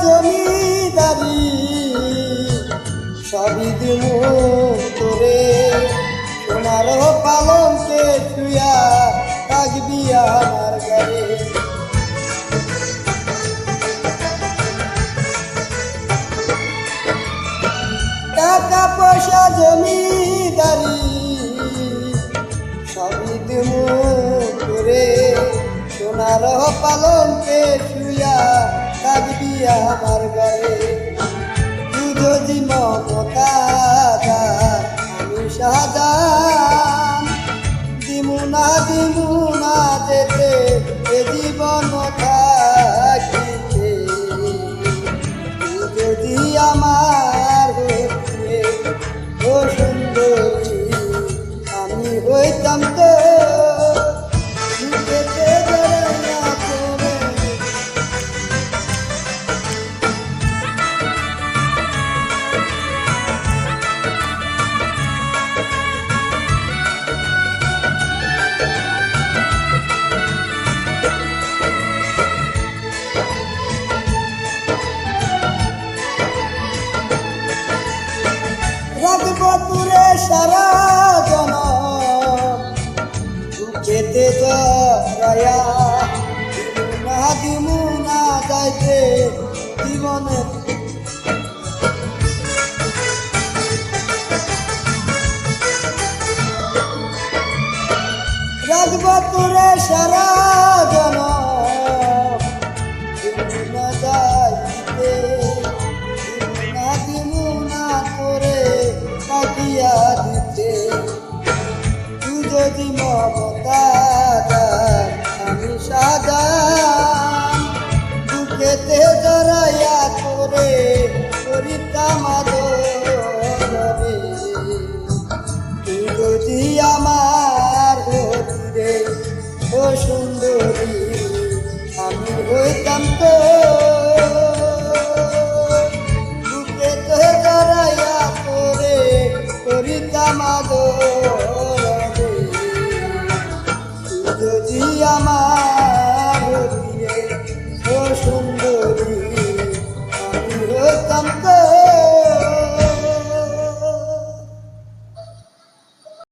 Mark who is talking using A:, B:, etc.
A: জমিদারি সবই দিমু তোরে, সোনার পালঙ্কে শুয়া থাকবি আমার ঘরে। টাকা পয়সা জমিদারি সবই দিমু তোরে, সোনার পালঙ্কে শুয়া থাকবি আমার ঘরে। তুই যদি মমতা আমি শাহজাহান, দিমু না যেতে এ জীবন থাকিতে। তুই যদি আমার হইতে ও সুন্দরী, আমি হইতাম তো বুকেতে জড়াইয়া তোরে। রাখবো তোরে সারা জনম বুকেতে জড়াইয়া, দিমু না যাইতে জীবনে। রাখবো তোরে সারা জনম, দিমু না যাইতে, দিমু না তোরে কাটিয়া দিতে। তুই যদি মমতা আমি শাহজাহান, বুকেতে জড়াইয়া তোরে করিতাম আদরে। তুই যদি আমার হইতে ও সুন্দরী, আমি হইতাম তো বুকেতে জড়াইয়া তোরে করিতাম আদরে। তুই যদি আমার